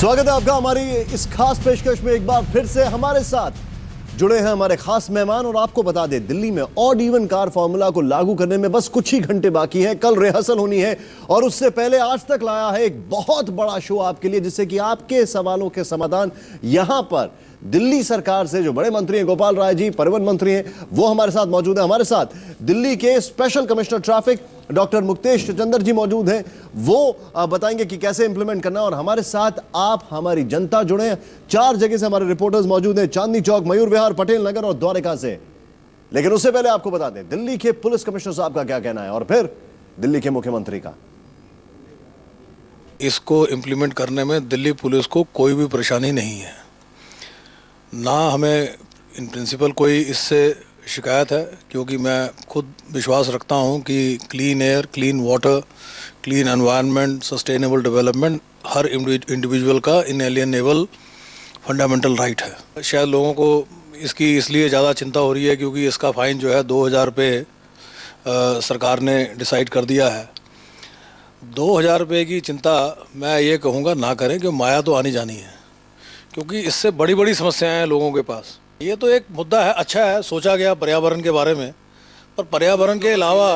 स्वागत है आपका हमारी इस खास पेशकश में। एक बार फिर से हमारे साथ जुड़े हैं हमारे खास मेहमान। और आपको बता दें, दिल्ली में ऑड इवन कार फॉर्मूला को लागू करने में बस कुछ ही घंटे बाकी हैं। कल रिहर्सल होनी है और उससे पहले आज तक लाया है एक बहुत बड़ा शो आपके लिए, जिससे कि आपके सवालों के समाधान यहां पर दिल्ली सरकार से जो बड़े मंत्री हैं, गोपाल राय जी परिवहन मंत्री हैं, वो हमारे साथ मौजूद है। हमारे साथ दिल्ली के special commissioner traffic doctor Muktesh Chandra ji मौजूद हैं, वो बताएंगे कि कैसे इंप्लीमेंट करना है। और हमारे साथ आप हमारी जनता जुड़े हैं। 4 जगह से हमारे रिपोर्टर्स मौजूद हैं, चांदनी चौक, मयूर विहार, पटेल नगर और द्वारका से। लेकिन उससे पहले आपको बता दें दिल्ली के पुलिस कमिश्नर साहब का क्या कहना है और फिर दिल्ली के मुख्यमंत्री का। इसको इम्प्लीमेंट करने में दिल्ली पुलिस को कोई भी परेशानी नहीं है, ना हमें इन प्रिंसिपल कोई इससे शिकायत है, क्योंकि मैं खुद विश्वास रखता हूं कि clean air, clean water, clean environment, sustainable development हर इंडिविजुअल का इनएलियनेबल फंडामेंटल राइट है। शायद लोगों को इसकी इसलिए ज़्यादा चिंता हो रही है क्योंकि इसका फ़ाइन जो है 2000 रुपये सरकार ने डिसाइड कर दिया है। 2000 रुपये की चिंता मैं ये कहूँगा ना करें, क्योंकि माया तो आनी जानी है, क्योंकि इससे बड़ी बड़ी समस्याएं हैं लोगों के पास। ये तो एक मुद्दा है, अच्छा है सोचा गया पर्यावरण के बारे में, पर पर्यावरण के अलावा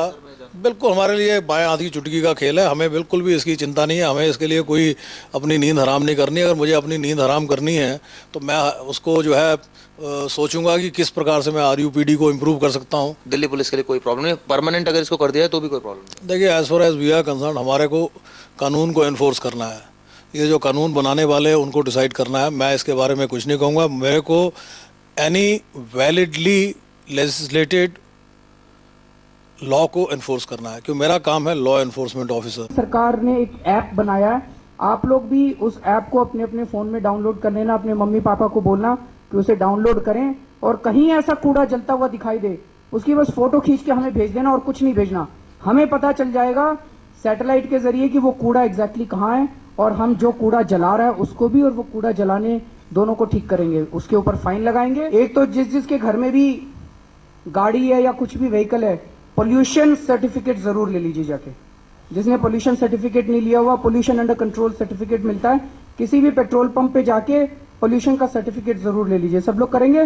बिल्कुल हमारे लिए बाएं हाथ की चुटकी का खेल है। हमें बिल्कुल भी इसकी चिंता नहीं है, हमें इसके लिए कोई अपनी नींद हराम नहीं करनी। अगर मुझे अपनी नींद हराम करनी है तो मैं उसको जो है सोचूंगा कि किस प्रकार से मैं RUPD को इम्प्रूव कर सकता हूँ। दिल्ली पुलिस के लिए कोई प्रॉब्लम नहीं, परमानेंट अगर इसको कर दिया है तो भी कोई प्रॉब्लम नहीं। देखिए, as far as we are concerned, हमारे को कानून को इन्फोर्स करना है। ये जो कानून बनाने वाले हैं उनको डिसाइड करना है। मैं इसके बारे में कुछ नहीं कहूँगा। मेरे को एनी वैलिडली लेजिस्लेटेड लॉ को इन्फोर्स करना है, क्योंकि मेरा काम है लॉ एनफोर्समेंट ऑफिसर। सरकार ने एक ऐप बनाया है, आप लोग भी उस ऐप को अपने अपने फोन में डाउनलोड कर लेना। अपने मम्मी पापा को बोलना कि उसे डाउनलोड करें, और कहीं ऐसा कूड़ा जलता हुआ दिखाई दे उसकी बस फोटो खींच के हमें भेज देना और कुछ नहीं भेजना। हमें पता चल जाएगा सैटेलाइट के जरिए कि वो कूड़ा एग्जैक्टली कहाँ है, और हम जो कूड़ा जला रहा है उसको भी और वो कूड़ा जलाने दोनों को ठीक करेंगे। उसके ऊपर फाइन लगाएंगे। एक तो जिसके घर में भी गाड़ी है या कुछ भी व्हीकल है, पोल्यूशन सर्टिफिकेट जरूर ले लीजिए जाके। जिसने पोल्यूशन सर्टिफिकेट नहीं लिया हुआ, पोल्यूशन अंडर कंट्रोल सर्टिफिकेट मिलता है, किसी भी पेट्रोल पंप पे जाके पोल्यूशन का सर्टिफिकेट जरूर ले लीजिए। सब लोग करेंगे?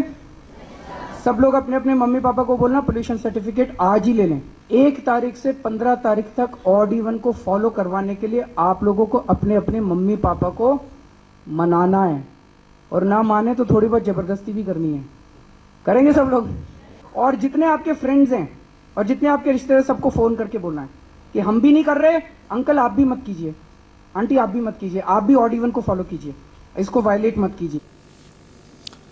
सब लोग अपने अपने मम्मी पापा को बोलना पोल्यूशन सर्टिफिकेट आज ही ले लें। 1 तारीख से 15 तारीख तक ऑड इवन को फॉलो करवाने के लिए आप लोगों को अपने अपने मम्मी पापा को मनाना है, और ना माने तो थोड़ी बहुत जबरदस्ती भी करनी है। करेंगे सब लोग? और जितने आपके फ्रेंड्स हैं और जितने आपके रिश्तेदार, सबको फोन करके बोलना है कि हम भी नहीं कर रहे, अंकल आप भी मत कीजिए, आंटी आप भी मत कीजिए, आप भी ऑड इवन को फॉलो कीजिए, इसको वायलेट मत कीजिए।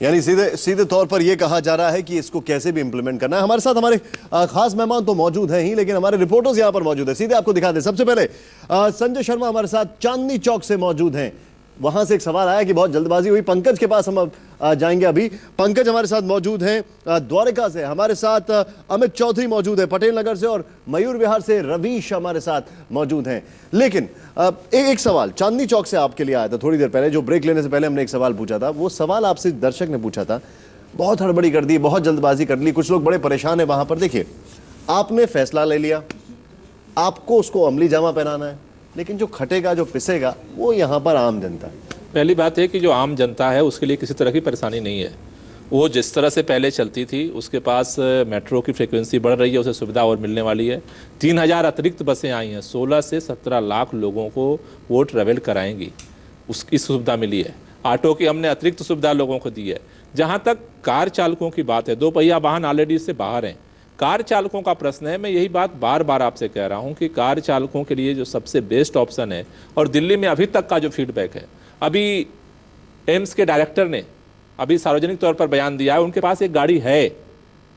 यानी सीधे तौर पर यह कहा जा रहा है कि इसको कैसे भी इंप्लीमेंट करना है। हमारे साथ हमारे खास मेहमान तो मौजूद हैं ही, लेकिन हमारे रिपोर्टर्स यहां पर मौजूद हैं। सीधे आपको दिखा दें, सबसे पहले संजय शर्मा हमारे साथ चांदनी चौक से मौजूद हैं। वहां से एक सवाल आया कि बहुत जल्दबाजी हुई। पंकज के पास हम जाएंगे अभी। पंकज हमारे साथ मौजूद हैं द्वारका से, हमारे साथ अमित चौधरी मौजूद है पटेल नगर से, और मयूर विहार से रवीश हमारे साथ मौजूद हैं। लेकिन एक सवाल चांदनी चौक से आपके लिए आया था थोड़ी देर पहले। जो ब्रेक लेने से पहले हमने एक सवाल पूछा था, वो सवाल आपसे दर्शक ने पूछा था। बहुत हड़बड़ी कर दी, बहुत जल्दबाजी कर ली, कुछ लोग बड़े परेशान है वहां पर। देखिए, आपने फैसला ले लिया, आपको उसको अमली जामा पहनाना है, लेकिन जो खटेगा, जो पिसेगा, वो यहाँ पर आम जनता है। पहली बात है कि जो आम जनता है उसके लिए किसी तरह की परेशानी नहीं है। वो जिस तरह से पहले चलती थी, उसके पास मेट्रो की फ्रीक्वेंसी बढ़ रही है, उसे सुविधा और मिलने वाली है। 3000 अतिरिक्त बसें आई हैं, 16 से 17 लाख लोगों को वो ट्रैवल कराएंगी, उसकी सुविधा मिली है। ऑटो की हमने अतिरिक्त सुविधा लोगों को दी है। जहाँ तक कार चालकों की बात है, 2 पहिया वाहन ऑलरेडी इससे बाहर हैं। कार चालकों का प्रश्न है, मैं यही बात बार बार आपसे कह रहा हूं कि कार चालकों के लिए जो सबसे बेस्ट ऑप्शन है, और दिल्ली में अभी तक का जो फीडबैक है, अभी एम्स के डायरेक्टर ने अभी सार्वजनिक तौर पर बयान दिया है, उनके पास एक गाड़ी है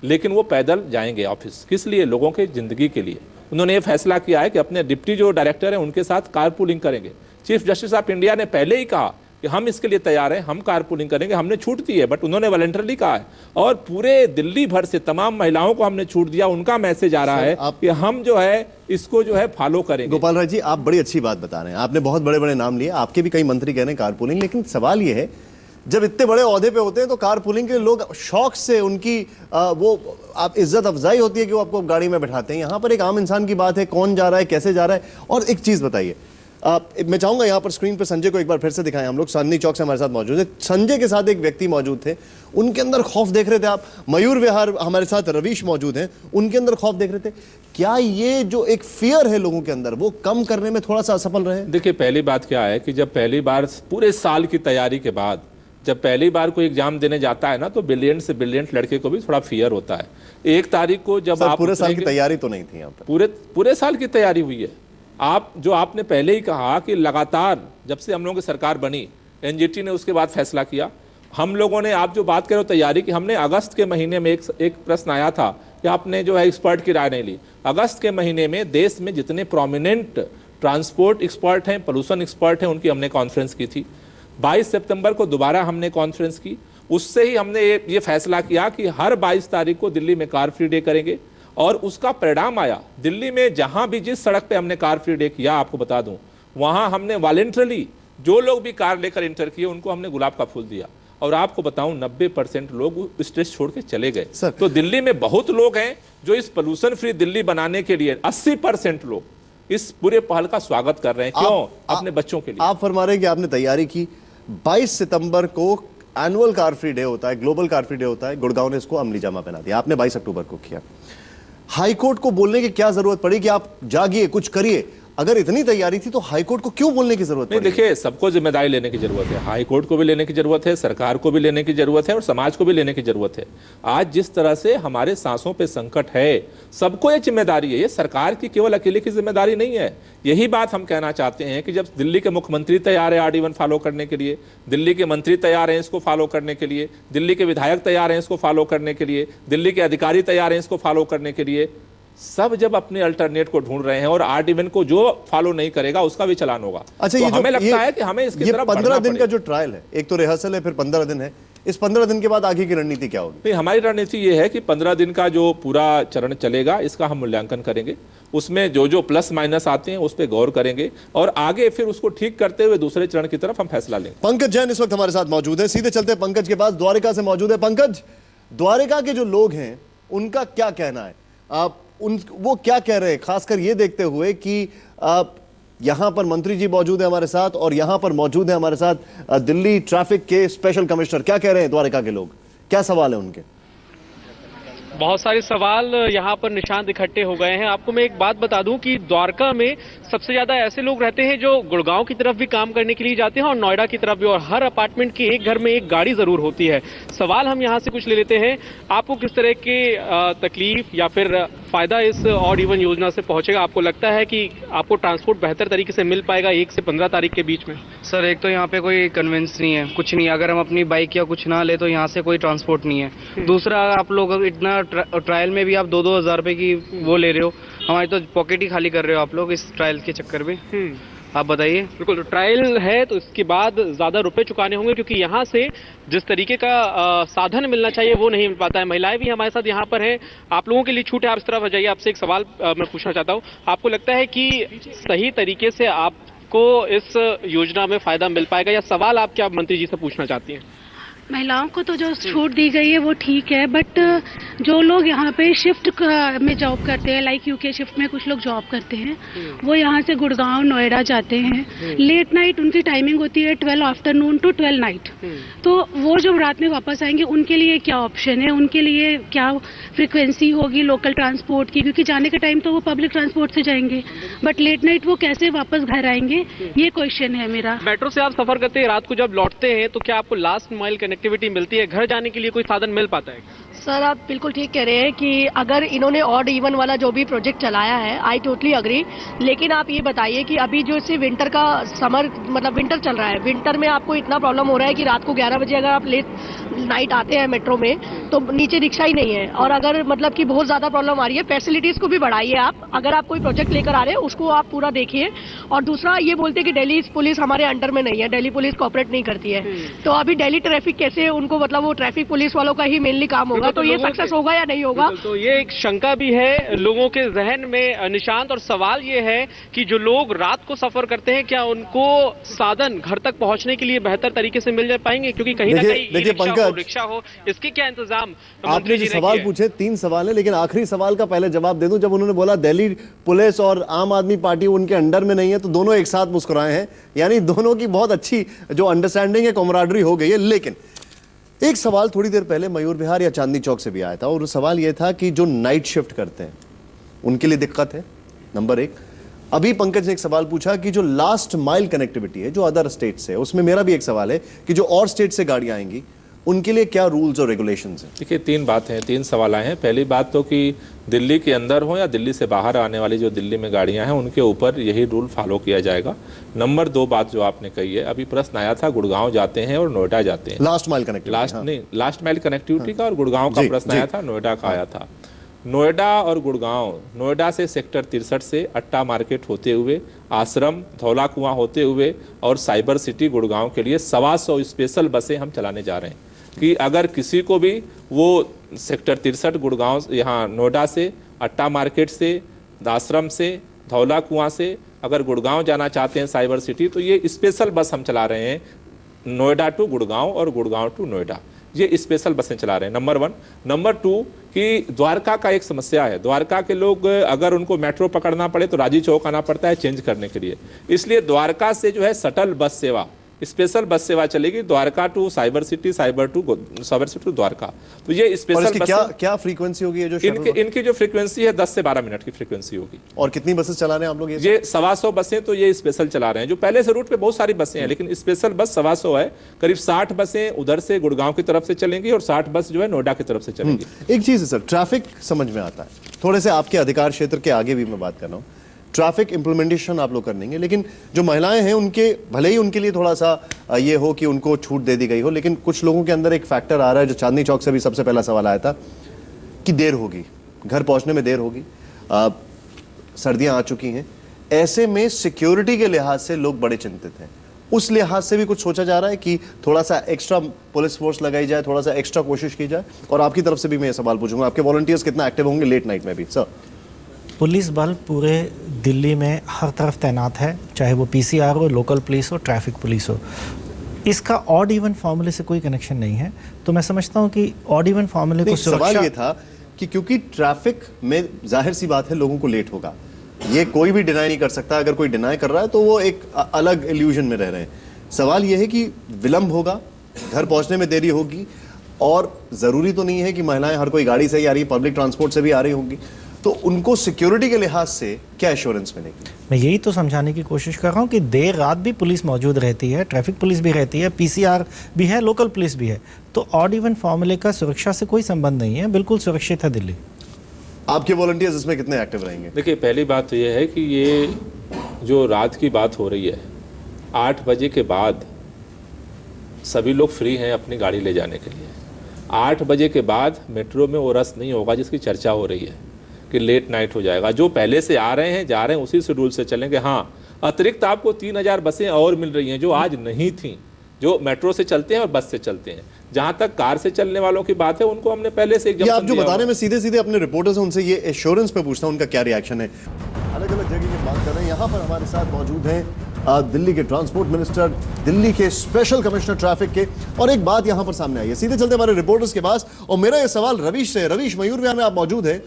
लेकिन वो पैदल जाएंगे ऑफिस। किस लिए? लोगों के ज़िंदगी के लिए। उन्होंने ये फैसला किया है कि अपने डिप्टी जो डायरेक्टर हैं उनके साथ कार पूलिंग करेंगे। चीफ जस्टिस ऑफ इंडिया ने पहले ही कहा कि हम इसके लिए तैयार हैं, हम कार पूलिंग करेंगे, हमने छूट दी है, बट उन्होंने वॉलंटरली कहा है। और पूरे दिल्ली भर से तमाम महिलाओं को हमने छूट दिया, उनका मैसेज आ रहा है कि हम जो है इसको जो है फॉलो करेंगे। गोपाल राय जी, आप बड़ी अच्छी बात बता रहे हैं, आपने बहुत बड़े बड़े नाम लिए, आपके भी कई मंत्री कह रहे हैं कार पूलिंग, लेकिन सवाल यह है, जब इतने बड़े ओहदे पे होते हैं तो कार पूलिंग के लोग शौक से उनकी वो आप इज्जत अफजाई होती है कि वो आपको गाड़ी में बैठाते हैं। यहाँ पर एक आम इंसान की बात है, कौन जा रहा है, कैसे जा रहा है। और एक चीज बताइए, मैं चाहूंगा यहाँ पर स्क्रीन पर संजय को एक बार फिर से दिखाएं हम लोग। चांदनी चौक से हमारे साथ मौजूद है, संजय के साथ एक व्यक्ति मौजूद थे, उनके अंदर खौफ देख रहे थे आप। मयूर विहार हमारे साथ रवीश मौजूद हैं, उनके अंदर खौफ देख रहे थे। क्या ये जो एक फियर है लोगों के अंदर, वो कम करने में थोड़ा सा असफल रहे? देखिए, पहली बात क्या है कि जब पहली बार पूरे साल की तैयारी के बाद जब पहली बार कोई एग्जाम देने जाता है ना, तो ब्रिलियंट से ब्रिलियंट लड़के को भी थोड़ा फियर होता है। 1 तारीख को जब आप पूरे साल की तैयारी तो नहीं थी यहाँ पर, पूरे साल की तैयारी हुई है। आपने पहले ही कहा कि लगातार जब से हम लोगों की सरकार बनी, एनजीटी ने उसके बाद फैसला किया। हम लोगों ने, आप जो बात कर रहे हो तैयारी की, हमने अगस्त के महीने में एक प्रश्न आया था कि आपने जो है एक्सपर्ट की राय नहीं ली। अगस्त के महीने में देश में जितने प्रोमिनेंट ट्रांसपोर्ट एक्सपर्ट हैं, पोल्यूशन एक्सपर्ट हैं, उनकी हमने कॉन्फ्रेंस की थी। 22 सितंबर को दोबारा हमने कॉन्फ्रेंस की। उससे ही हमने ये फैसला किया कि हर 22 तारीख को दिल्ली में कार फ्री डे करेंगे, और उसका परिणाम आया। दिल्ली में जहां भी जिस सड़क पे हमने कार फ्री डे किया, आपको बता दूं, वहां हमने वॉलंटरली जो लोग भी कार लेकर इंटर किए उनको हमने गुलाब का फूल दिया। और आपको बताऊं 90% लोग स्टेज छोड़ के चले गए। तो दिल्ली में बहुत लोग हैं जो इस पोल्यूशन फ्री दिल्ली बनाने के लिए 80% लोग इस पूरे पहल का स्वागत कर रहे हैं। क्यों? अपने बच्चों के लिए। आप फरमा रहे हैं कि आपने तैयारी की। 22 सितंबर को एनुअल कार फ्री डे होता है, ग्लोबल कार फ्री डे होता है, गुड़गांव ने इसको अमली जामा पहना दिया। आपने 22 अक्टूबर को किया। हाईकोर्ट को बोलने की क्या जरूरत पड़ी कि आप जागिए, कुछ करिए? अगर इतनी तैयारी थी तो हाईकोर्ट को क्यों बोलने की जरूरत पड़ी? देखिए, सबको जिम्मेदारी लेने की जरूरत है। हाईकोर्ट को भी लेने की जरूरत है, सरकार को भी लेने की जरूरत है, और समाज को भी लेने की जरूरत है। आज जिस तरह से हमारे सांसों पे संकट है, सबको ये जिम्मेदारी है। ये सरकार की केवल अकेले की जिम्मेदारी नहीं है। यही बात हम कहना चाहते हैं कि जब दिल्ली के मुख्यमंत्री तैयार है RD1 फॉलो करने के लिए, दिल्ली के मंत्री तैयार हैं इसको फॉलो करने के लिए, दिल्ली के विधायक तैयार हैं इसको फॉलो करने के लिए, दिल्ली के अधिकारी तैयार हैं इसको फॉलो करने के लिए, सब जब अपने अल्टरनेट को ढूंढ रहे हैं, और RD1 को जो फॉलो नहीं करेगा उसका भी चालान होगा। अच्छा, तो ये हमें लगता है कि हमें इसकी तरफ 15 दिन का जो ट्रायल है, एक तो रिहर्सल है, फिर 15 दिन है। इस 15 दिन के बाद आगे की रणनीति क्या होगी? नहीं, हमारी रणनीति ये है कि 15 दिन का जो पूरा चरण चलेगा, इसका हम मूल्यांकन करेंगे। उसमें जो प्लस माइनस आते हैं उस पर गौर करेंगे, और आगे फिर उसको ठीक करते हुए दूसरे चरण की तरफ हम फैसला लेंगे। पंकज जैन इस वक्त हमारे साथ मौजूद है। सीधे चलते हैं पंकज के पास, द्वारिका से मौजूद है। पंकज, द्वारिका के जो लोग हैं उनका क्या कहना है? वो क्या कह रहे हैं, खासकर ये देखते हुए कि यहां पर मंत्री जी मौजूद है हमारे साथ, और यहां पर मौजूद है हमारे साथ दिल्ली ट्रैफिक के स्पेशल कमिश्नर। क्या कह रहे हैं द्वारिका के लोग, क्या सवाल है उनके? बहुत सारे सवाल यहाँ पर निशान इकट्ठे हो गए हैं। आपको मैं एक बात बता दूं कि द्वारका में सबसे ज्यादा ऐसे लोग रहते हैं जो गुड़गांव की तरफ भी काम करने के लिए जाते हैं और नोएडा की तरफ भी, और हर अपार्टमेंट के एक घर में एक गाड़ी जरूर होती है। सवाल हम यहाँ से कुछ ले लेते हैं। आपको किस तरह के तकलीफ या फिर फायदा इस ऑड इवन योजना से पहुंचेगा? आपको लगता है कि आपको ट्रांसपोर्ट बेहतर तरीके से मिल पाएगा 1 से 15 तारीख के बीच में? सर, एक तो यहाँ पे कोई कन्वेंस नहीं है, कुछ नहीं है। अगर हम अपनी बाइक या कुछ ना ले तो यहाँ से कोई ट्रांसपोर्ट नहीं है। दूसरा, आप लोग इतना ट्रायल में भी आप 2-2 हज़ार रुपए की वो ले रहे हो, हमारी तो पॉकेट ही खाली कर रहे हो आप लोग इस ट्रायल के चक्कर में। आप बताइए। बिल्कुल, तो ट्रायल है तो इसके बाद ज्यादा रुपए चुकाने होंगे, क्योंकि यहाँ से जिस तरीके का साधन मिलना चाहिए वो नहीं मिल पाता है। महिलाएं भी हमारे साथ यहाँ पर हैं, आप लोगों के लिए छूट है। आप इस तरफ आ जाइए। आपसे एक सवाल मैं पूछना चाहता हूँ। आपको लगता है कि सही तरीके से आपको इस योजना में फायदा मिल पाएगा, या सवाल आप क्या मंत्री जी से पूछना चाहती हैं? महिलाओं को तो जो छूट दी गई है वो ठीक है, बट जो लोग यहाँ पे शिफ्ट में जॉब करते हैं, लाइक यूके शिफ्ट में कुछ लोग जॉब करते हैं, वो यहाँ से गुड़गांव नोएडा जाते हैं। लेट नाइट उनकी टाइमिंग होती है 12 आफ्टरनून टू 12 नाइट। तो वो जब रात में वापस आएंगे उनके लिए क्या ऑप्शन है, उनके लिए क्या फ्रिक्वेंसी होगी लोकल ट्रांसपोर्ट की? क्योंकि जाने के टाइम तो वो पब्लिक ट्रांसपोर्ट से जाएंगे, बट लेट नाइट वो कैसे वापस घर आएंगे, ये क्वेश्चन है मेरा। मेट्रो से आप सफर करते हैं, रात को जब लौटते हैं तो क्या आपको लास्ट माइल कनेक्टिविटी मिलती है? घर जाने के लिए कोई साधन मिल पाता है? सर, आप बिल्कुल ठीक कह रहे हैं कि अगर इन्होंने ऑड इवन वाला जो भी प्रोजेक्ट चलाया है, आई टोटली अग्री। लेकिन आप ये बताइए कि अभी जो इसे विंटर का विंटर चल रहा है, विंटर में आपको इतना प्रॉब्लम हो रहा है कि रात को 11 बजे अगर आप लेट नाइट आते हैं मेट्रो में तो नीचे रिक्शा ही नहीं है, और अगर मतलब कि बहुत ज्यादा प्रॉब्लम आ रही है। फैसिलिटीज को भी बढ़ाइए आप, अगर आप कोई प्रोजेक्ट लेकर आ रहे हैं उसको आप पूरा देखिए। और दूसरा, ये बोलते हैं कि दिल्ली पुलिस हमारे अंडर में नहीं है, दिल्ली पुलिस कोऑपरेट नहीं करती है, तो अभी दिल्ली ट्रैफिक कैसे उनको, मतलब वो ट्रैफिक पुलिस वालों का ही मेनली काम होगा। होगा, तो ये सक्सेस होगा या नहीं होगा? तो ये एक शंका भी है लोगों के जहन में निशांत, और सवाल ये है कि जो लोग रात को सफर करते हैं क्या उनको साधन घर तक पहुंचने के लिए बेहतर तरीके से मिल जा पाएंगे? क्योंकि कहीं ना कहीं देखिए पंकज, रिक्शा हो, इसके क्या इंतजाम आपने जो सवाल पूछे 3 सवाल है, लेकिन आखिरी सवाल का पहले जवाब दे दूं। जब उन्होंने बोला दिल्ली पुलिस और आम आदमी पार्टी उनके अंडर में नहीं है, तो दोनों एक साथ मुस्कुराए हैं, यानी दोनों की बहुत अच्छी जो अंडरस्टैंडिंग है, कॉमराडरी हो गई है। लेकिन एक सवाल थोड़ी देर पहले मयूर विहार या चांदनी चौक से भी आया था, और सवाल यह था कि जो नाइट शिफ्ट करते हैं उनके लिए दिक्कत है, नंबर 1। अभी पंकज ने एक सवाल पूछा कि जो लास्ट माइल कनेक्टिविटी है जो अदर स्टेट से, उसमें मेरा भी एक सवाल है कि जो और स्टेट से गाड़ियां आएंगी उनके लिए क्या रूल्स और रेगुलेशंस हैं? देखिए 3 बातें हैं, 3 सवाल आए हैं। पहली बात तो कि दिल्ली के अंदर हो या दिल्ली से बाहर आने वाली जो दिल्ली में गाड़ियां हैं उनके ऊपर यही रूल फॉलो किया जाएगा। नंबर 2 बात जो आपने कही है, अभी प्रश्न आया था गुड़गांव जाते हैं और नोएडा जाते हैं, last mile connectivity, last mile connectivity का, और गुड़गांव का प्रश्न आया था, नोएडा का आया था। नोएडा और गुड़गांव, नोएडा से सेक्टर 63 से अट्टा मार्केट होते हुए, आश्रम, धौला कुआं होते हुए और साइबर सिटी गुड़गांव के लिए 125 स्पेशल बसें हम चलाने जा रहे हैं कि अगर किसी को भी वो सेक्टर 63 गुड़गांव, यहाँ नोएडा से, अट्टा मार्केट से, आश्रम से, धौला कुआं से अगर गुड़गांव जाना चाहते हैं साइबर सिटी, तो ये स्पेशल बस हम चला रहे हैं, नोएडा टू गुड़गांव और गुड़गांव टू नोएडा, ये स्पेशल बसें चला रहे हैं। नंबर 1। नंबर 2 कि द्वारका का एक समस्या है, द्वारका के लोग अगर उनको मेट्रो पकड़ना पड़े तो राजी चौक आना पड़ता है चेंज करने के लिए, इसलिए द्वारका से जो है शटल बस सेवा, स्पेशल बस सेवा चलेगी, Dwarka to cyber city, cyber city to Dwarka. तो ये स्पेशल बस क्या फ्रीक्वेंसी होगी? जो इनकी जो फ्रीक्वेंसी है 10 से 12 मिनट की फ्रीक्वेंसी होगी। और कितनी बसेस चला रहे हैं आप लोग? ये 125 बसें तो ये स्पेशल चला रहे हैं, जो पहले से रूट पे बहुत सारी बसें हैं, लेकिन स्पेशल बस 125 है। करीब 60 बसें उधर से गुड़गांव की तरफ से चलेंगी और 60 बस जो है नोएडा की तरफ से चलेंगी। एक चीज है सर, ट्रैफिक समझ में आता है, थोड़े से आपके अधिकार क्षेत्र के आगे भी मैं बात कर रहा हूँ, ट्रैफिक इंप्लीमेंटेशन आप लोग करेंगे, लेकिन जो महिलाएं हैं उनके भले ही उनके लिए थोड़ा सा ये हो कि उनको छूट दे दी गई हो, लेकिन कुछ लोगों के अंदर एक फैक्टर आ रहा है, जो चांदनी चौक से भी सबसे पहला सवाल आया था कि देर होगी, घर पहुंचने में देर होगी, सर्दियां आ चुकी हैं, ऐसे में सिक्योरिटी के लिहाज से लोग बड़े चिंतित हैं। उस लिहाज से भी कुछ सोचा जा रहा है कि थोड़ा सा एक्स्ट्रा पुलिस फोर्स लगाई जाए, थोड़ा सा एक्स्ट्रा कोशिश की जाए? और आपकी तरफ से भी मैं ये सवाल पूछूंगा, आपके वॉलंटियर्स कितना एक्टिव होंगे लेट नाइट में भी? सर, पुलिस बल पूरे दिल्ली में हर तरफ तैनात है, चाहे वो पीसीआर हो, लोकल पुलिस हो, ट्रैफिक पुलिस हो। इसका ऑड इवन फॉर्मूले से कोई कनेक्शन नहीं है, तो मैं समझता हूं कि ऑड इवन फॉर्मूले को सवाल ये था कि क्योंकि ट्रैफिक में जाहिर सी बात है लोगों को लेट होगा, ये कोई भी डिनाई नहीं कर सकता, अगर कोई डिनाई कर रहा है तो वो एक अलग इल्यूजन में रह रहे हैं। सवाल ये है कि विलंब होगा, घर पहुंचने में देरी होगी, और जरूरी तो नहीं है कि महिलाएं हर कोई गाड़ी से ही आ रही है, पब्लिक ट्रांसपोर्ट से भी आ रही होंगी, तो उनको सिक्योरिटी के लिहाज से क्या एश्योरेंस मिलेगी? मैं यही तो समझाने की कोशिश कर रहा हूँ कि देर रात भी पुलिस मौजूद रहती है, ट्रैफिक पुलिस भी रहती है, पीसीआर भी है, लोकल पुलिस भी है, तो ऑड इवन फॉर्मूले का सुरक्षा से कोई संबंध नहीं है, बिल्कुल सुरक्षित है दिल्ली। आपके वॉलंटियर्स इसमें कितने एक्टिव रहेंगे? देखिए पहली बात तो ये है कि ये जो रात की बात हो रही है, 8 बजे के बाद सभी लोग फ्री हैं अपनी गाड़ी ले जाने के लिए। 8 बजे के बाद मेट्रो में वो रस नहीं होगा जिसकी चर्चा हो रही है कि लेट नाइट हो जाएगा। जो पहले से आ रहे हैं जा रहे हैं उसी शेड्यूल से चलेंगे। हाँ, अतिरिक्त आपको 3000 बसें और मिल रही हैं जो आज नहीं थी, जो मेट्रो से चलते हैं और बस से चलते हैं। जहां तक कार से चलने वालों की बात है उनको हमने पहले से ये आप जो बता रहे हैं, मैं सीधे सीधे अपने रिपोर्टर्स हैं उनसे ये एश्योरेंस पे पूछता हूं उनका क्या रिएक्शन है। अलग अलग जगह की बात कर रहे हैं। यहाँ पर हमारे साथ मौजूद हैं दिल्ली के ट्रांसपोर्ट मिनिस्टर, दिल्ली के स्पेशल कमिश्नर ट्रैफिक के, और एक बात यहाँ पर सामने आई है, सीधे चलते हमारे रिपोर्टर्स के पास, और मेरा ये सवाल रवीश से। रवीश, मयूर विहार में आप मौजूद हैं,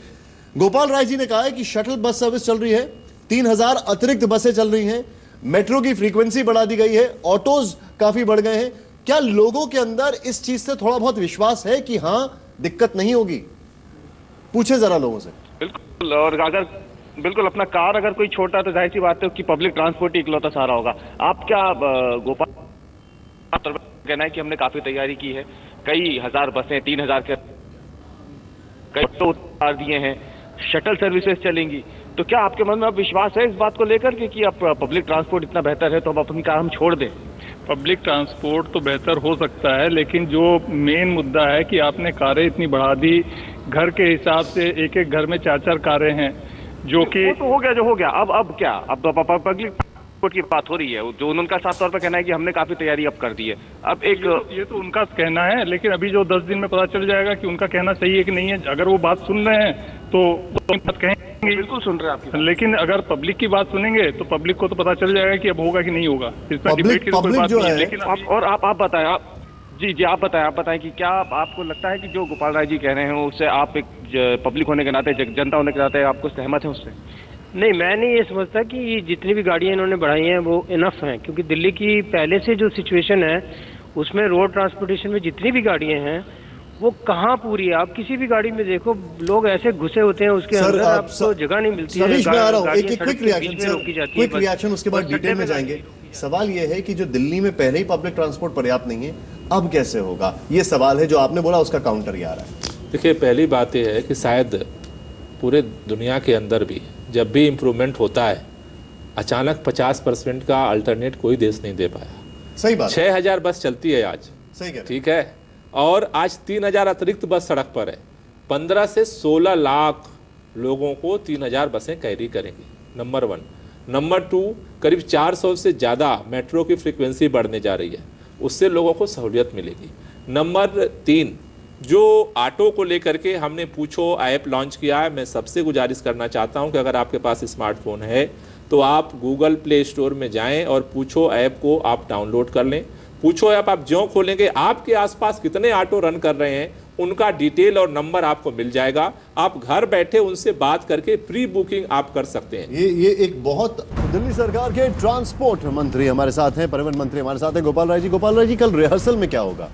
गोपाल राय जी ने कहा है कि शटल बस सर्विस चल रही है, 3000 अतिरिक्त बसें चल रही हैं, मेट्रो की फ्रीक्वेंसी बढ़ा दी गई है, ऑटोज काफी बढ़ गए हैं। क्या लोगों के अंदर इस चीज से थोड़ा बहुत विश्वास है कि हां दिक्कत नहीं होगी? पूछे जरा लोगों से। बिल्कुल, और अगर बिल्कुल अपना कार अगर कोई छोटा तो जाहिर सी बात है कि पब्लिक ट्रांसपोर्ट ही इकलौता सहारा होगा। आप क्या गोपाल कहना है कि हमने काफी तैयारी की है, कई हजार बसें 3000 के कई तो उतार दिए हैं, शटल सर्विसेज चलेंगी, तो क्या आपके मन में अब विश्वास है इस बात को लेकर के कि अब पब्लिक ट्रांसपोर्ट इतना बेहतर है तो अब अपनी कार हम छोड़ दें? पब्लिक ट्रांसपोर्ट तो बेहतर हो सकता है, लेकिन जो मेन मुद्दा है कि आपने कारें इतनी बढ़ा दी, घर के हिसाब से एक एक घर में 4-4 कारें हैं, जो कि तो हो गया जो हो गया। अब क्या, अब पब्लिक की बात हो रही है, जो उनका साफ तौर पर कहना है कि हमने काफी तैयारी अब कर दी है। अब एक ये तो उनका कहना है, लेकिन अभी जो 10 दिन में पता चल जाएगा कि उनका कहना सही है कि नहीं है। अगर वो बात सुन रहे हैं तो बात कहेंगे, बिल्कुल सुन रहे हैं आपकी, लेकिन अगर पब्लिक की बात सुनेंगे तो पब्लिक को तो पता चल जाएगा कि अब होगा कि नहीं होगा। इसमें डिबेट की तो कोई बात नहीं है। लेकिन और आप बताएं, जी आप बताएं कि क्या आपको लगता है कि जो गोपाल राय जी कह रहे हैं उससे आप एक पब्लिक होने के नाते, जनता होने के नाते आपको सहमत है उससे? नहीं, मैं नहीं ये समझता कि ये जितनी भी गाड़ियां इन्होंने बढ़ाई हैं वो इनफ हैं, क्योंकि दिल्ली की पहले से जो सिचुएशन है उसमें रोड ट्रांसपोर्टेशन में जितनी भी गाड़ियां हैं वो कहाँ पूरी है। आप किसी भी गाड़ी में देखो, लोग ऐसे घुसे होते हैं उसके अंदर, आपको जगह नहीं मिलती है। मैं आ रहा हूं, एक क्विक रिएक्शन, उसके बाद डिटेल में जाएंगे। सवाल यह है कि जो दिल्ली में पहले ही पब्लिक ट्रांसपोर्ट पर्याप्त नहीं है, अब कैसे होगा? ये सवाल है जो आपने बोला, उसका काउंटर ये आ रहा है। देखिए, पहली बात यह है कि शायद पूरे दुनिया के अंदर भी जब भी इम्प्रूवमेंट होता है, अचानक 50% का अल्टरनेट कोई देश नहीं दे पाया। सही बात। 6000 बस चलती है आज, सही कह रहे, ठीक है, और आज 3000 अतिरिक्त बस सड़क पर है। 15 से 16 लाख लोगों को 3000 बसें कैरी करेंगी, नंबर 1। नंबर 2, करीब 400 से ज़्यादा मेट्रो की फ्रीक्वेंसी बढ़ने जा रही है, उससे लोगों को सहूलियत मिलेगी। नंबर 3, जो ऑटो को लेकर के हमने पूछो ऐप लॉन्च किया है, मैं सबसे गुजारिश करना चाहता हूं कि अगर आपके पास स्मार्टफोन है तो आप गूगल प्ले स्टोर में जाएं और पूछो ऐप को आप डाउनलोड कर लें। पूछो ऐप आप ज्यों खोलेंगे, आपके आसपास कितने ऑटो रन कर रहे हैं उनका डिटेल और नंबर आपको मिल जाएगा। आप घर बैठे उनसे बात करके प्री बुकिंग आप कर सकते हैं। ये एक बहुत, दिल्ली सरकार के ट्रांसपोर्ट मंत्री हमारे साथ हैं, परिवहन मंत्री हमारे साथ हैं, गोपाल राय जी। गोपाल राय जी, कल रिहर्सल में क्या होगा?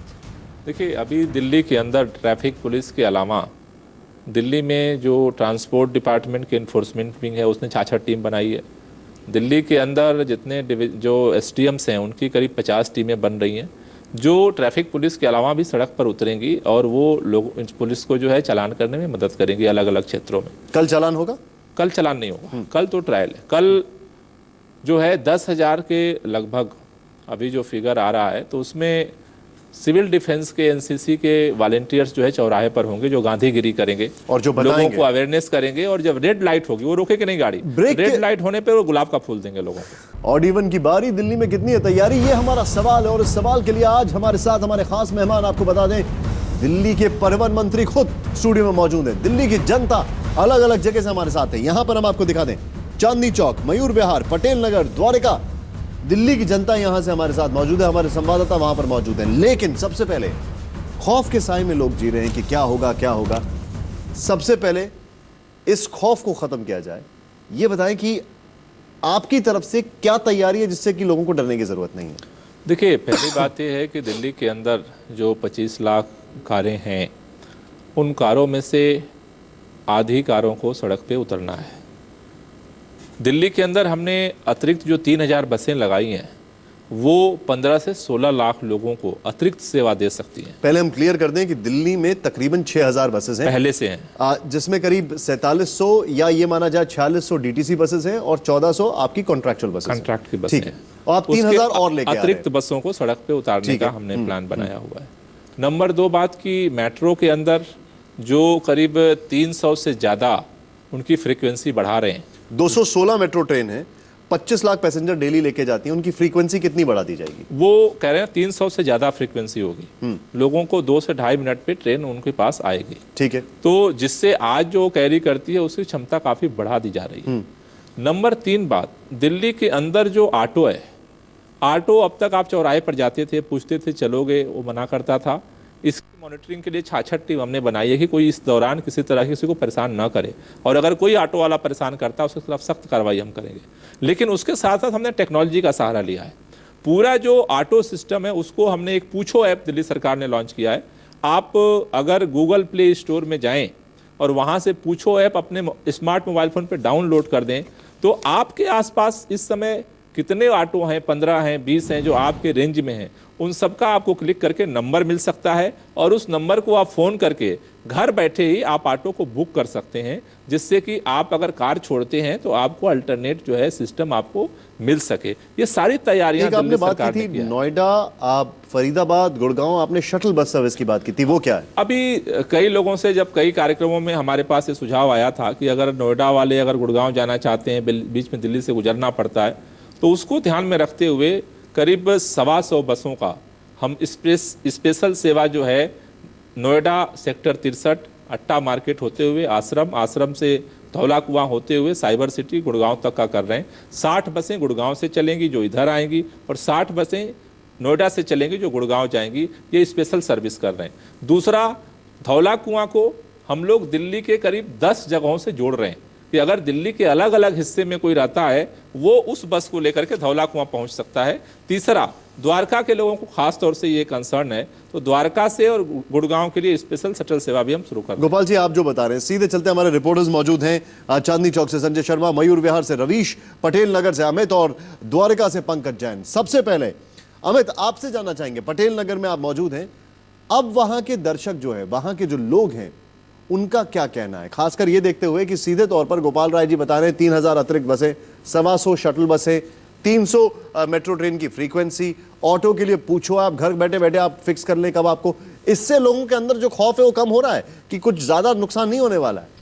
देखिए, अभी दिल्ली के अंदर ट्रैफिक पुलिस के अलावा दिल्ली में जो ट्रांसपोर्ट डिपार्टमेंट के इन्फोर्समेंट विंग है उसने 66 टीम बनाई है। दिल्ली के अंदर जितने जो SDMs हैं उनकी करीब 50 टीमें बन रही हैं, जो ट्रैफिक पुलिस के अलावा भी सड़क पर उतरेंगी और वो लोग पुलिस को जो है चालान करने में मदद करेंगी अलग अलग क्षेत्रों में। कल चालान होगा? कल चालान नहीं होगा, कल तो ट्रायल है। कल जो है 10,000 के लगभग अभी जो फिगर आ रहा है, तो उसमें सिविल डिफेंस के NCC के वॉलंटियर्स जो है चौराहे पर होंगे, जो गांधीगिरी करेंगे और जो लोगों को अवेयरनेस करेंगे। और जब रेड लाइट होगी वो रोकेंगे नहीं गाड़ी, रेड लाइट होने पे वो गुलाब का फूल देंगे लोगों को। ऑड इवन की बारी, दिल्ली में कितनी है तैयारी, ये हमारा सवाल है। और इस सवाल के लिए आज हमारे साथ हमारे खास मेहमान, आपको बता दें दिल्ली के परिवहन मंत्री खुद स्टूडियो में मौजूद है। दिल्ली की जनता अलग अलग जगह से हमारे साथ है। यहां पर हम आपको दिखा दें, चांदनी चौक, मयूर विहार, पटेल नगर, द्वारिका, दिल्ली की जनता यहां से हमारे साथ मौजूद है, हमारे संवाददाता वहां पर मौजूद हैं। लेकिन सबसे पहले खौफ के साए में लोग जी रहे हैं कि क्या होगा क्या होगा। सबसे पहले इस खौफ को खत्म किया जाए। ये बताएं कि आपकी तरफ से क्या तैयारी है जिससे कि लोगों को डरने की जरूरत नहीं है? देखिए, पहली बात यह है कि दिल्ली के अंदर जो 25 लाख कारें हैं, उन कारों में से आधी कारों को सड़क पे उतरना है। दिल्ली के अंदर हमने अतिरिक्त जो 3000 बसें लगाई हैं, वो 15 से 16 लाख लोगों को अतिरिक्त सेवा दे सकती हैं। पहले हम क्लियर कर दें कि दिल्ली में तकरीबन 6000 बसेस हैं, पहले से हैं, जिसमें करीब 4700 या ये माना जाए 4600 DTC बसेस हैं और 1400 आपकी कॉन्ट्रैक्चुअल बसेस, कॉन्ट्रैक्ट की बसें हैं। और आप 3000 और लेके अतिरिक्त बसों को सड़क पे उतारने का हमने प्लान बनाया हुआ है। नंबर 2 बात की, मेट्रो के अंदर जो करीब 300 से ज़्यादा उनकी फ्रीक्वेंसी बढ़ा रहे हैं। 216 मेट्रो ट्रेन है, 25 लाख पैसेंजर डेली लेके जाती हैं, उनकी फ्रीक्वेंसी कितनी बढ़ा दी जाएगी? वो कह रहे हैं 300 से ज्यादा फ्रीक्वेंसी होगी, लोगों को 2 से 2.5 मिनट पे ट्रेन उनके पास आएगी। ठीक है, तो जिससे आज जो कैरी करती है उसकी क्षमता काफी बढ़ा दी जा रही है। नंबर 3 बात, दिल्ली के अंदर जो ऑटो है, ऑटो अब तक आप चौराहे पर जाते थे, पूछते थे चलोगे, वो मना करता था। इसकी मॉनिटरिंग के लिए 66 टीम हमने बनाई है कि कोई इस दौरान किसी तरह किसी को परेशान ना करे, और अगर कोई ऑटो वाला परेशान करता है उसके खिलाफ सख्त कार्रवाई हम करेंगे। लेकिन उसके साथ साथ हमने टेक्नोलॉजी का सहारा लिया है। पूरा जो ऑटो सिस्टम है उसको हमने एक पूछो ऐप दिल्ली सरकार ने लॉन्च किया है। आप अगर गूगल प्ले स्टोर में जाएं और वहाँ से पूछो ऐप अपने स्मार्ट मोबाइल फ़ोन पर डाउनलोड कर दें, तो आपके आसपास इस समय कितने ऑटो हैं, 15 हैं, 20 हैं, जो आपके रेंज में हैं, उन सबका आपको क्लिक करके नंबर मिल सकता है और उस नंबर को आप फ़ोन करके घर बैठे ही आप ऑटो को बुक कर सकते हैं, जिससे कि आप अगर कार छोड़ते हैं तो आपको अल्टरनेट जो है सिस्टम आपको मिल सके। ये सारी तैयारियां दिल्ली सरकार ने की है। नोएडा, आप फरीदाबाद, गुड़गांव, आपने शटल बस सर्विस की बात की थी, वो क्या है? अभी कई लोगों से जब कई कार्यक्रमों में हमारे पास ये सुझाव आया था कि अगर नोएडा वाले अगर गुड़गांव जाना चाहते हैं, बीच में दिल्ली से गुजरना पड़ता है, तो उसको ध्यान में रखते हुए करीब 125 बसों का हम स्पेशल सेवा जो है नोएडा सेक्टर 63 अट्टा मार्केट होते हुए आश्रम से धौला कुआं होते हुए साइबर सिटी गुड़गांव तक का कर रहे हैं। 60 बसें गुड़गांव से चलेंगी जो इधर आएंगी और 60 बसें नोएडा से चलेंगी जो गुड़गांव जाएंगी। ये स्पेशल सर्विस कर रहे हैं। दूसरा, धौला कुआं को हम लोग दिल्ली के करीब 10 जगहों से जोड़ रहे हैं कि अगर दिल्ली के अलग अलग हिस्से में कोई रहता है वो उस बस को लेकर के धौला कुआं पहुंच सकता है। तीसरा, द्वारका के लोगों को खास तौर से ये कंसर्न है तो द्वारका से और गुड़गांव के लिए स्पेशल शटल सेवा भी हम शुरू कर रहे हैं। गोपाल जी, आप जो बता रहे हैं, सीधे चलते हमारे रिपोर्टर्स मौजूद हैं चांदनी चौक से संजय शर्मा, मयूर विहार से रवीश, पटेल नगर से अमित और द्वारका से पंकज जैन। सबसे पहले अमित, आपसे जानना चाहेंगे, पटेल नगर में आप मौजूद हैं, अब वहां के दर्शक जो है, वहां के जो लोग हैं, उनका क्या कहना है, खासकर ये देखते हुए कि सीधे तौर पर गोपाल राय जी बता रहे हैं 3000 अतिरिक्त बसें, 125 शटल बसें, 300 मेट्रो ट्रेन की फ्रीक्वेंसी, ऑटो के लिए पूछो आप, घर बैठे बैठे आप फिक्स कर लें कब आपको। इससे लोगों के अंदर जो खौफ है वो कम हो रहा है कि कुछ ज्यादा नुकसान नहीं होने वाला है।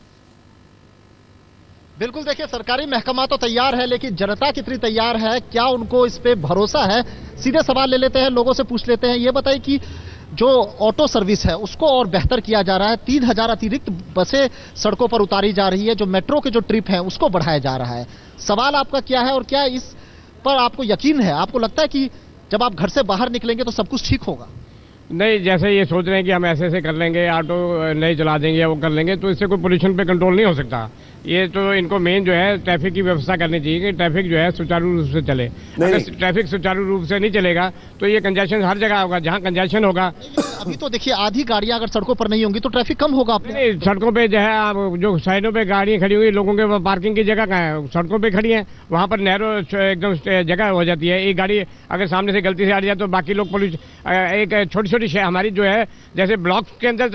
बिल्कुल, देखिए सरकारी महकमा तो तैयार है, लेकिन जनता कितनी तैयार है, क्या उनको इस पे भरोसा है? सीधे सवाल ले लेते हैं, लोगों से पूछ लेते हैं। ये बताइए कि जो ऑटो सर्विस है उसको और बेहतर किया जा रहा है, 3000 अतिरिक्त बसें सड़कों पर उतारी जा रही है, जो मेट्रो के जो ट्रिप है उसको बढ़ाया जा रहा है। सवाल आपका क्या है और क्या इस पर आपको यकीन है? आपको लगता है कि जब आप घर से बाहर निकलेंगे तो सब कुछ ठीक होगा? नहीं, जैसे ये सोच रहे हैं कि हम ऐसे कर लेंगे, ऑटो नहीं चला देंगे या वो कर लेंगे, तो इससे कोई पोल्यूशन पे कंट्रोल नहीं हो सकता। ये तो इनको मेन जो है ट्रैफिक की व्यवस्था करनी चाहिए कि ट्रैफिक जो है सुचारू रूप से चले। अगर ट्रैफिक सुचारू रूप से नहीं चलेगा तो ये कंजेशन हर जगह होगा। जहाँ कंजेशन होगा, अभी तो देखिए आधी गाड़ियां अगर सड़कों पर नहीं होंगी तो ट्रैफिक कम होगा। नहीं, सड़कों पे जो है जो साइडों पे गाड़ियां खड़ी हुई, लोगों के पार्किंग की जगह कहाँ है? सड़कों पे खड़ी है, वहाँ पर नैरो एकदम जगह हो जाती है। एक गाड़ी अगर सामने से गलती से आ जाए तो बाकी लोग एक छोटी छोटी हमारी जो है जैसे ब्लॉक के अंदर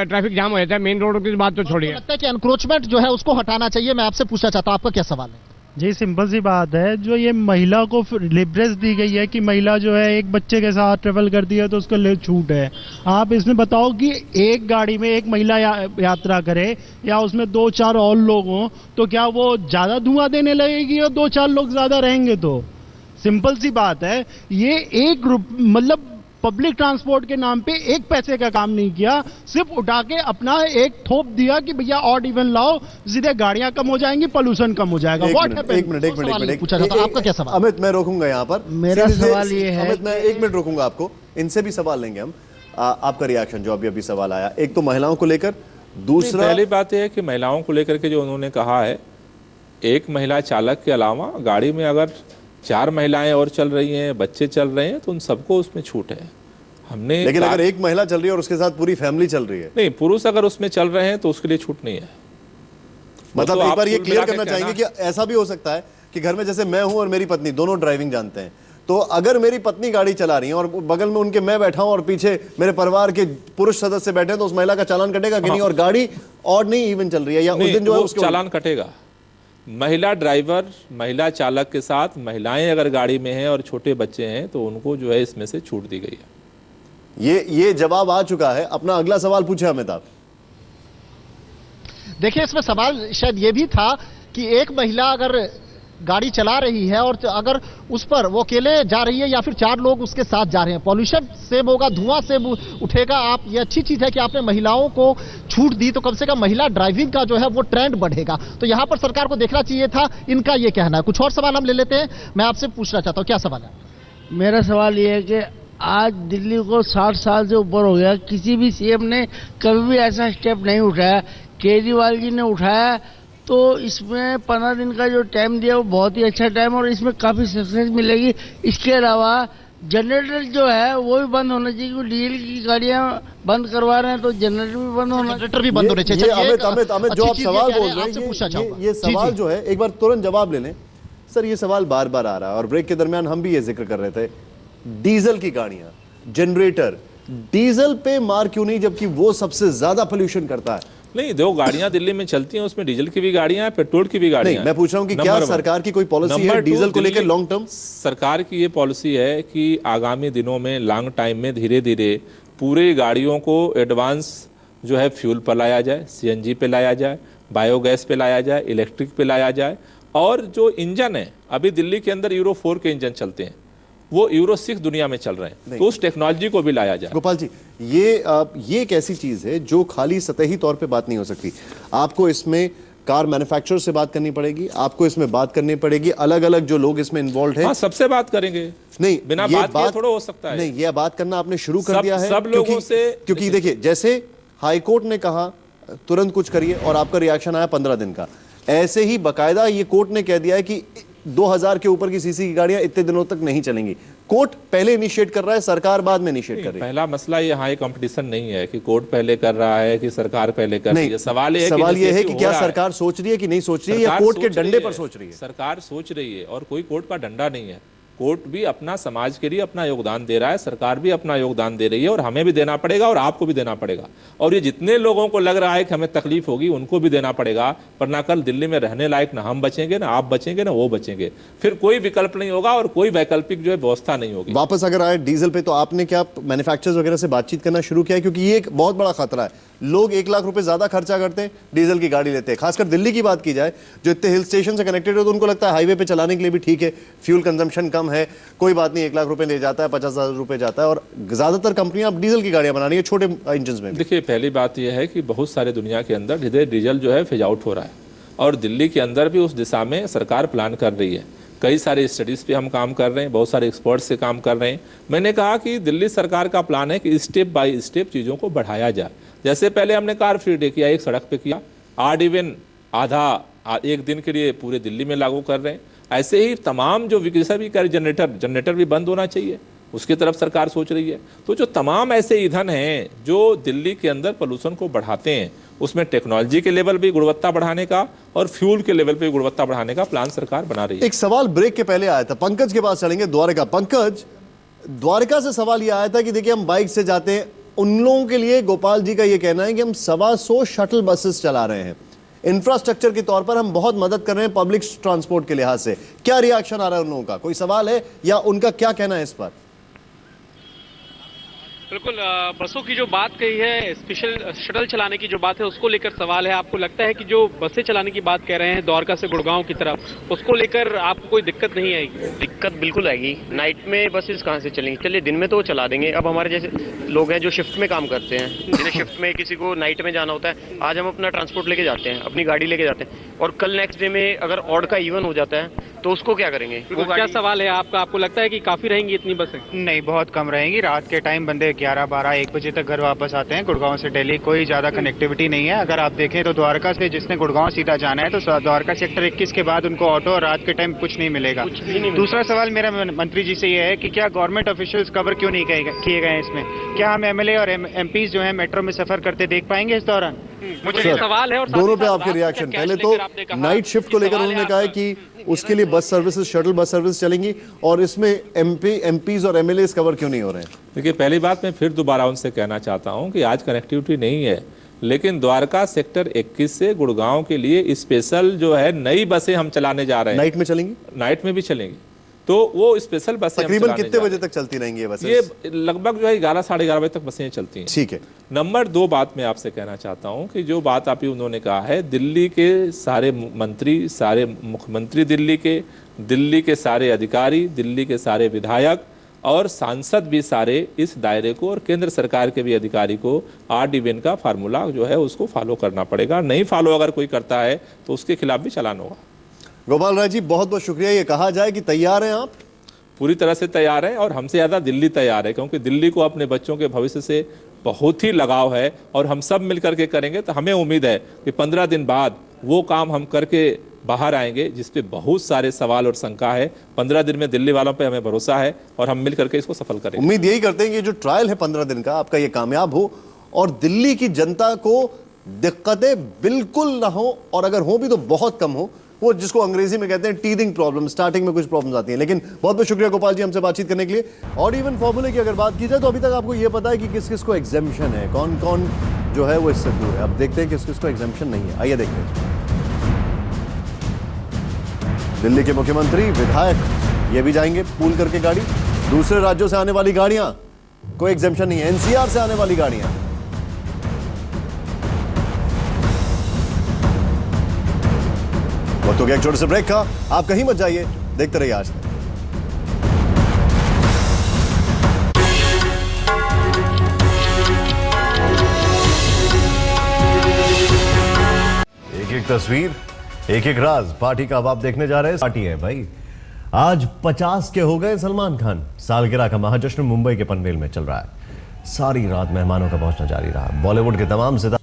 ट्रैफिक जाम हो जाता है। मेन रोड की बात तो छोड़िए। लगता है कि एनक्रोचमेंट जो है उसको हटाना चाहिए। मैं आपसे पूछना चाहता हूँ, आपका क्या सवाल है? जी, सिंपल सी बात है, जो ये महिला को लिबरेस दी गई है कि महिला जो है एक बच्चे के साथ ट्रेवल करती है तो उसको छूट है। आप इसमें बताओ कि एक गाड़ी में एक महिला यात्रा करे या उसमें 2-4 और लोग हों तो क्या वो ज्यादा धुआं देने लगेगी और 2-4 लोग ज्यादा रहेंगे? तो सिंपल सी बात है, ये एक ग्रुप मतलब पब्लिक ट्रांसपोर्ट के नाम पे एक पैसे का काम नहीं किया, सिर्फ उठा के अपना एक थोप दिया कि भैया ऑड इवन लाओ, सीधे गाड़ियां कम हो जाएंगी, पोल्यूशन कम हो जाएगा। एक मिनट पूछा जाता है, आपका क्या सवाल? अमित, मैं रोकूंगा यहाँ पर। मेरा सवाल ये है, अमित मैं 1 मिनट रोकूंगा आपको, इनसे भी सवाल लेंगे हम। आपका रिएक्शन जो अभी सवाल आया, एक तो महिलाओं को लेकर, दूसरा पहली बात यह है कि महिलाओं को लेकर के जो उन्होंने कहा है, एक महिला चालक के अलावा गाड़ी में अगर 4 महिलाएं और चल रही हैं, बच्चे चल रहे हैं तो उन सबको उसमें छूट है। हमने लेकिन अगर एक महिला चल रही है और उसके साथ पूरी फैमिली चल रही है, नहीं, पुरुष अगर उसमें चल रहे हैं तो उसके लिए छूट नहीं है। मतलब एक बार ये क्लियर करना चाहेंगे कि ऐसा भी हो सकता है कि घर में जैसे मैं हूं और मेरी पत्नी दोनों ड्राइविंग जानते हैं, तो अगर मेरी पत्नी गाड़ी चला रही है और बगल में उनके मैं बैठा हूं और पीछे मेरे परिवार के पुरुष सदस्य बैठे हैं, तो उस महिला का चालान कटेगा कि नहीं? और गाड़ी ऑड नहीं इवन चल रही है या उस दिन जो है उसका चालान कटेगा। महिला ड्राइवर, महिला चालक के साथ महिलाएं अगर गाड़ी में हैं और छोटे बच्चे हैं तो उनको जो है इसमें से छूट दी गई है। ये जवाब आ चुका है। अपना अगला सवाल पूछे अमिताभ। देखिए, इसमें सवाल शायद ये भी था कि एक महिला अगर गाड़ी चला रही है और अगर उस पर वो अकेले जा रही है या फिर 4 लोग उसके साथ जा रहे हैं, पॉल्यूशन सेम होगा, धुआं सेम उठेगा। आप ये अच्छी चीज है कि आपने महिलाओं को छूट दी, तो कम से कम महिला ड्राइविंग का जो है वो ट्रेंड बढ़ेगा। तो यहां पर सरकार को देखना चाहिए था, इनका ये कहना है। कुछ और सवाल हम ले लेते हैं। मैं आपसे पूछना चाहता हूं, क्या सवाल है? मेरा सवाल ये है कि आज दिल्ली को 60 साल से ऊपर हो गया, किसी भी सीएम ने कभी भी ऐसा स्टेप नहीं उठाया। केजरीवाल जी ने उठाया, तो इसमें 15 दिन का जो टाइम दिया वो बहुत ही अच्छा टाइम और इसमें काफ़ी सक्सेस मिलेगी। इसके अलावा जनरेटर जो है वो भी बंद होना चाहिए, क्योंकि डीजल की गाड़ियां बंद करवा रहे हैं तो जनरेटर भी बंद होना, जनरेटर भी बंद होने चाहिए। अमित जो आप सवाल बोल रहे हैं, ये सवाल जो है एक बार तुरंत जवाब ले लें सर। ये सवाल बार बार आ रहा है और ब्रेक के दरमियान हम भी ये जिक्र कर रहे थे, डीजल की गाड़ियां, जनरेटर, डीजल पे मार क्यों नहीं, जबकि वो सबसे ज्यादा पोल्यूशन करता है? नहीं, 2 गाड़ियां दिल्ली में चलती हैं, उसमें डीजल की भी गाड़ियां हैं, पेट्रोल की भी गाड़ियां हैं। मैं पूछ रहा हूं कि क्या सरकार की कोई पॉलिसी है डीजल को लेकर लॉन्ग टर्म? सरकार की ये पॉलिसी है कि आगामी दिनों में लॉन्ग टाइम में धीरे धीरे पूरे गाड़ियों को एडवांस जो है फ्यूल पर लाया जाए, सीएनजी पे लाया जाए, बायोगैस पे लाया जाए, इलेक्ट्रिक पे लाया जाए, और जो इंजन है अभी दिल्ली के अंदर यूरो 4 के इंजन चलते हैं, वो यूरो 6 दुनिया में चल रहे हैं, तो उस टेक्नोलॉजी को भी लाया जाए। गोपाल जी, ये एक ऐसी चीज है जो खाली सतही तौर पे बात नहीं हो सकती। आपको इसमें कार मैन्युफैक्चरर से बात करनी पड़ेगी, आपको इसमें बात करनी पड़ेगी, अलग अलग जो लोग इसमें इन्वॉल्व हैं, हाँ, सबसे बात करेंगे। नहीं, बिना बात किए थोड़ा हो सकता है। नहीं, ये बात करना आपने शुरू कर दिया है सब लोगों से, क्योंकि देखिए, जैसे हाईकोर्ट ने कहा तुरंत कुछ करिए और आपका रिएक्शन आया 15 दिन का, ऐसे ही बकायदा ये कोर्ट ने कह दिया है कि 2000 के ऊपर की सीसी की गाड़ियां इतने दिनों तक नहीं चलेंगी। कोर्ट पहले इनिशिएट कर रहा है, सरकार बाद में इनिशिएट कर रही है। पहला मसला यहाँ ये कंपटीशन नहीं है कि कोर्ट पहले कर रहा है कि सरकार पहले कर रही है। सवाल ये है कि क्या सरकार सोच रही है कि नहीं सोच रही है, या कोर्ट के डंडे पर सोच रही है? सरकार सोच रही है और कोई कोर्ट का डंडा नहीं है। कोर्ट भी अपना समाज के लिए अपना योगदान दे रहा है, सरकार भी अपना योगदान दे रही है, और हमें भी देना पड़ेगा और आपको भी देना पड़ेगा। और ये जितने लोगों को लग रहा है कि हमें तकलीफ होगी, उनको भी देना पड़ेगा, वरना कल दिल्ली में रहने लायक ना हम बचेंगे, ना आप बचेंगे, ना वो बचेंगे। फिर कोई विकल्प नहीं होगा और कोई वैकल्पिक जो है व्यवस्था नहीं होगी। वापस अगर आए डीजल पे, तो आपने क्या मैन्युफैक्चरर्स वगैरह से बातचीत करना शुरू किया है? क्योंकि ये एक बहुत बड़ा खतरा है। लोग 1 लाख रुपए ज्यादा खर्चा करते हैं, डीजल की गाड़ी लेते हैं। खासकर दिल्ली की बात की जाए, जो इतने हिल स्टेशन से कनेक्टेड है, तो उनको लगता है हाईवे पे चलाने के लिए भी ठीक है, फ्यूल कंजम्पशन कम है, कोई बात नहीं, 1 लाख रुपए ले जाता है, 50,000 रुपए जाता है। और ज्यादातर कंपनियां अब डीजल की गाड़ियां बना रही है, छोटे इंजन में। देखिए, पहली बात यह है कि बहुत सारे दुनिया के अंदर धीरे डीजल जो है फेज आउट हो रहा है, और दिल्ली के अंदर भी उस दिशा में सरकार प्लान कर रही है। कई सारे स्टडीज़ पे हम काम कर रहे हैं, बहुत सारे एक्सपर्ट्स से काम कर रहे हैं। मैंने कहा कि दिल्ली सरकार का प्लान है कि स्टेप बाय स्टेप चीज़ों को बढ़ाया जाए। जैसे पहले हमने कार फ्री डे किया, एक सड़क पे किया, ऑड इवन आधा एक दिन के लिए पूरे दिल्ली में लागू कर रहे हैं। ऐसे ही तमाम जो विकसित भी कर जनरेटर भी बंद होना चाहिए, उसकी तरफ सरकार सोच रही है। तो जो तमाम ऐसे ईंधन हैं जो दिल्ली के अंदर पोल्यूशन को बढ़ाते हैं, उसमें टेक्नोलॉजी के लेवल भी गुणवत्ता बढ़ाने का और फ्यूल के लेवल पे गुणवत्ता बढ़ाने का प्लान सरकार बना रही है। एक सवाल ब्रेक के पहले आया था, पंकज के पास चलेंगे, द्वारका। पंकज, द्वारका से सवाल यह आया था कि देखिए, हम बाइक से जाते हैं, उन लोगों के लिए गोपाल जी का यह कहना है कि हम 125 शटल बसेस चला रहे हैं, इंफ्रास्ट्रक्चर के तौर पर हम बहुत मदद कर रहे हैं पब्लिक ट्रांसपोर्ट के लिहाज से। क्या रिएक्शन आ रहा है उन लोगों का? कोई सवाल है या उनका क्या कहना है इस पर? बिल्कुल, बसों की जो बात कही है, स्पेशल शटल चलाने की जो बात है, उसको लेकर सवाल है। आपको लगता है कि जो बसें चलाने की बात कह रहे हैं द्वारका से गुड़गांव की तरफ, उसको लेकर आपको कोई दिक्कत नहीं आएगी? दिक्कत बिल्कुल आएगी। नाइट में बसेस कहाँ से चलेंगी? चलिए, दिन में तो वो चला देंगे। अब हमारे जैसे लोग हैं जो शिफ्ट में काम करते हैं, जिन्हें शिफ्ट में किसी को नाइट में जाना होता है, आज हम अपना ट्रांसपोर्ट लेके जाते हैं, अपनी गाड़ी लेके जाते हैं, और कल नेक्स्ट डे में अगर ऑड का इवन हो जाता है तो उसको क्या करेंगे? वो क्या सवाल है आपका? आपको लगता है कि काफी रहेंगी इतनी बसें? नहीं, बहुत कम रहेंगी। रात के टाइम बंदे 11, 12, 1 बजे तक घर वापस आते हैं। गुड़गांव से दिल्ली कोई ज्यादा कनेक्टिविटी नहीं है। अगर आप देखें तो द्वारका से जिसने गुड़गांव सीधा जाना है, तो द्वारका सेक्टर 21 के बाद उनको ऑटो और रात के टाइम कुछ नहीं मिलेगा। दूसरा सवाल मेरा मंत्री जी से ये है कि क्या गवर्नमेंट ऑफिशियल्स कवर क्यों नहीं किए गए इसमें? क्या हम एमएलए और एमपीज जो है मेट्रो में सफर करते देख पाएंगे इस दौरान? मुझे ये सवाल है। और दोनों पे आपके रिएक्शन। पहले तो नाइट शिफ्ट को लेकर उन्होंने कहा है कि उसके लिए bus services, shuttle bus service चलेंगी, और इसमें एमपीज और एमएलए कवर क्यों नहीं हो रहे हैं? देखिए, पहली बात मैं फिर दोबारा उनसे कहना चाहता हूं कि आज कनेक्टिविटी नहीं है, लेकिन द्वारका सेक्टर 21 से गुड़गांव के लिए स्पेशल जो है नई बसें हम चलाने जा रहे हैं। नाइट में चलेंगी? नाइट में भी चलेंगी। तो वो स्पेशल बसें तकरीबन कितने बजे तक चलती रहेंगी ये बसें? ये लगभग जो है 11, साढ़े 11 बजे तक बसें चलती हैं। ठीक है। नंबर 2 बात मैं आपसे कहना चाहता हूं कि जो बात आप ही उन्होंने कहा है, दिल्ली के सारे मंत्री, सारे मुख्यमंत्री दिल्ली के सारे अधिकारी, दिल्ली के सारे विधायक और सांसद भी सारे इस दायरे को, और केंद्र सरकार के भी अधिकारी को ऑड इवन का फार्मूला जो है उसको फॉलो करना पड़ेगा। नहीं फॉलो अगर कोई करता है तो उसके खिलाफ भी चालान होगा। गोपाल राय जी, बहुत बहुत शुक्रिया। ये कहा जाए कि तैयार हैं आप? पूरी तरह से तैयार है, और हमसे ज़्यादा दिल्ली तैयार है, क्योंकि दिल्ली को अपने बच्चों के भविष्य से बहुत ही लगाव है, और हम सब मिलकर के करेंगे। तो हमें उम्मीद है कि 15 दिन बाद वो काम हम करके बाहर आएंगे जिस पे बहुत सारे सवाल और शंका है। 15 दिन में दिल्ली वालों पे हमें भरोसा है, और हम मिल करके इसको सफल करेंगे। उम्मीद यही करते हैं कि जो ट्रायल है 15 दिन का, आपका ये कामयाब हो, और दिल्ली की जनता को दिक्कतें बिल्कुल ना हो, और अगर हो भी तो बहुत कम हो। वो जिसको अंग्रेजी में कहते हैं टीदिंग प्रॉब्लम, स्टार्टिंग में कुछ प्रॉब्लम्स आती हैं। लेकिन बहुत बहुत शुक्रिया गोपाल जी हमसे बातचीत करने के लिए। ऑड इवन फॉर्मूले की अगर बात की जाए, तो अभी तक आपको ये पता है कि किस किस को एग्जेम्पशन है, कौन कौन जो है वो इससे दूर है। अब देखते हैं किस किस को एग्जेम्पशन नहीं है। आइए देखते हैं। दिल्ली के मुख्यमंत्री, विधायक, ये भी जाएंगे पूल करके गाड़ी। दूसरे राज्यों से आने वाली गाड़ियां, कोई एग्जेम्पशन नहीं है। एनसीआर से आने वाली गाड़ियां, वक्त हो गया एक छोटे से ब्रेक का। आप कहीं मत जाइए, देखते रहिए आज तक। एक एक तस्वीर, एक एक राज। पार्टी का अब आप देखने जा रहे हैं। पार्टी है भाई, आज 50 के हो गए सलमान खान। सालगिरह का महाजश्न मुंबई के पनवेल में चल रहा है। सारी रात मेहमानों का पहुंचना जारी रहा। बॉलीवुड के तमाम सितारे